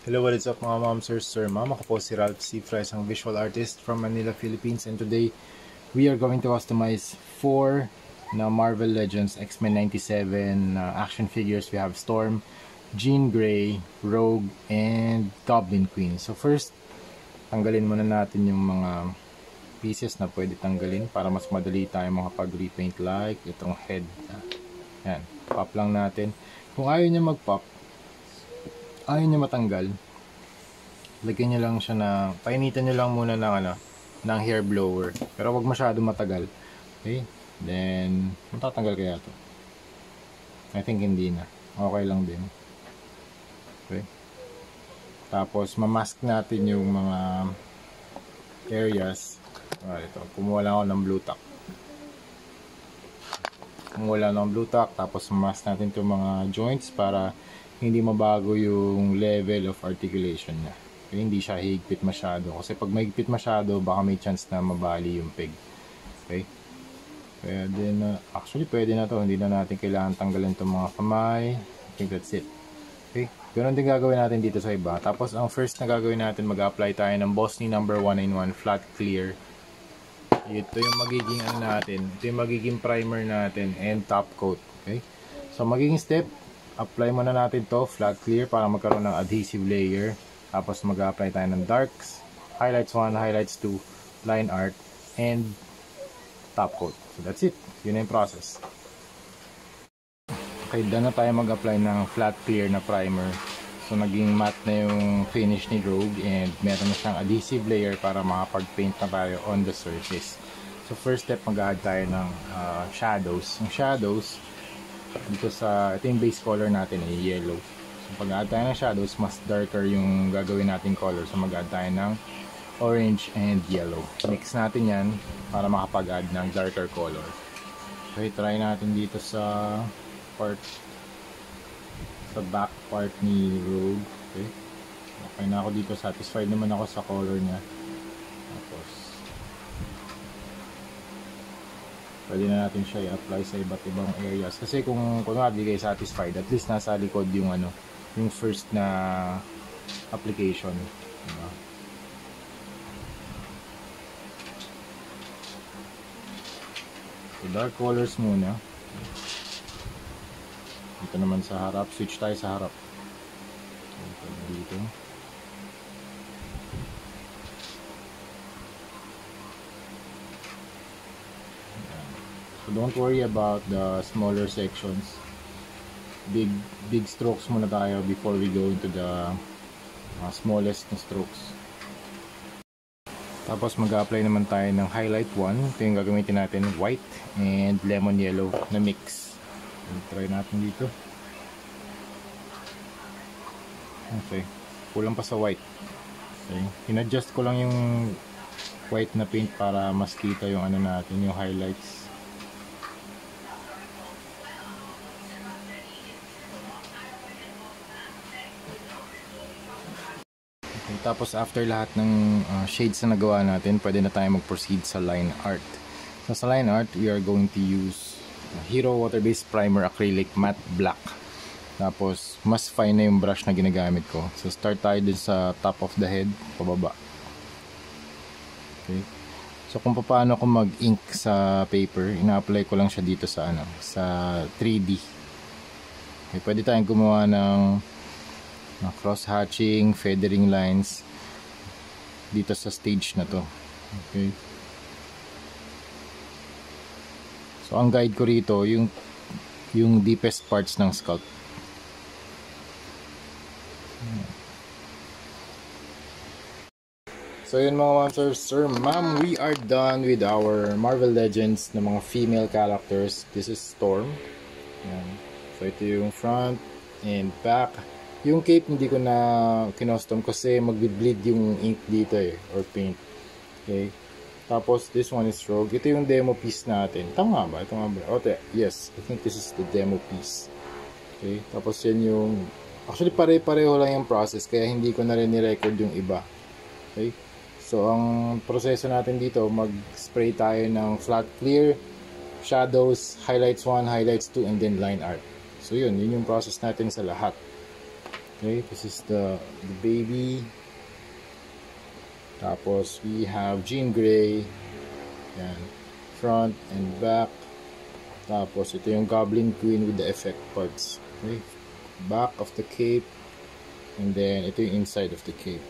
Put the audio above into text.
Hello, what is up mga ma'am, sir, ma'am. Ako po si Ralph C. Fry, isang visual artist from Manila, Philippines. And today, we are going to customize 4 na Marvel Legends X-Men 97 action figures. We have Storm, Jean Grey, Rogue, and Goblin Queen. So first, tanggalin muna natin yung mga pieces na pwede tanggalin para mas madali tayo makapag-repaint, like itong head. Yan, pop lang natin. Kung ayaw niya mag-pop, ayaw nyo matanggal, lagyan nyo lang siya na, painitan nyo lang muna ng hair blower, pero wag masyado matagal. Okay, then matatanggal kaya to? I think hindi na, okay lang din. Okay, tapos mamask natin yung mga areas. Ito, kumuha lang ako ng blue tack. Tapos mamask natin itong mga joints para hindi mabago yung level of articulation niya. Okay, hindi siya higpit masyado. Kasi pag mahigpit masyado, baka may chance na mabali yung peg. Okay? Kaya din, actually pwede na to. Hindi na natin kailangan tanggalin itong mga kamay. I think that's it. Okay? Ganun din gagawin natin dito sa iba. Tapos ang first na gagawin natin, mag-apply tayo ng Bossny number 191 flat clear. Ito yung magiging natin. Ito yung magiging primer natin and top coat. Okay? So magiging step, apply muna natin to flat clear para magkaroon ng adhesive layer. Tapos mag-apply tayo ng darks, highlights 1, highlights 2, line art, and top coat. So that's it. Yun na yung process. Okay, done na tayo mag-apply ng flat clear na primer. So naging matte na yung finish ni Rogue and meron na siyang adhesive layer para makapag-paint na tayo on the surface. So first step, mag-add tayo ng shadows. Yung shadows, dito sa, ito yung base color natin ay yellow. So pag-add tayo ng shadows, mas darker yung gagawin natin color. So mag-add tayo ng orange and yellow. Mix natin yan para makapag-add ng darker color. So try natin dito sa back part ni Rogue. Okay na ako dito, satisfied naman ako sa color niya. Tapos pwede na natin siya i-apply sa iba't ibang areas. Kasi kung kunwari di kayo satisfied, at least nasa likod yung yung first na application. Diba? So dark colors muna. Dito naman sa harap, switch tayo sa harap. Dito. So don't worry about the smaller sections. Big strokes muna tayo before we go into the smallest strokes. Tapos mag-apply naman tayo ng highlight 1. Ito yung gagamitin natin, white and lemon yellow na mix. Try natin dito. Okay, kulang pa sa white. Okay, in-adjust ko lang yung white na paint para mas kita yung natin, yung highlights. Okay, tapos after lahat ng shades na nagawa natin, pwede na tayo mag-proceed sa line art. So sa line art, we are going to use Hero Water-Based Primer Acrylic Matte Black. Tapos mas fine na yung brush na ginagamit ko. So start tayo dun sa top of the head, pababa. Okay. So kung paano ako mag-ink sa paper, ina-apply ko lang siya dito sa sa 3D. Okay, pwede tayong gumawa ng cross-hatching, feathering lines dito sa stage na to. Okay. So ang guide ko rito yung deepest parts ng sculpt. So yun mga sir, ma'am, we are done with our Marvel Legends na mga female characters. This is Storm. Yan. So ito yung front and back. Yung cape hindi ko na kinostom kasi magbi-bleed yung ink dito or paint. Okay. Tapos this one is Rogue. Ito yung demo piece natin. Tama ba? Ito nga ba? Okay. Yes, I think this is the demo piece. Okay. Tapos yan yung, actually pare-pareho lang yung process kaya hindi ko na rin ni-record yung iba. Okay. So ang proseso natin dito, mag-spray tayo ng flat clear, shadows, highlights 1, highlights 2, and then line art. So yun yung process natin sa lahat. Okay, this is the baby. Tapos we have Jean Grey. Yan. Front and back. Tapos ito yung Goblin Queen with the effect parts. Okay. Back of the cape. And then ito yung inside of the cape.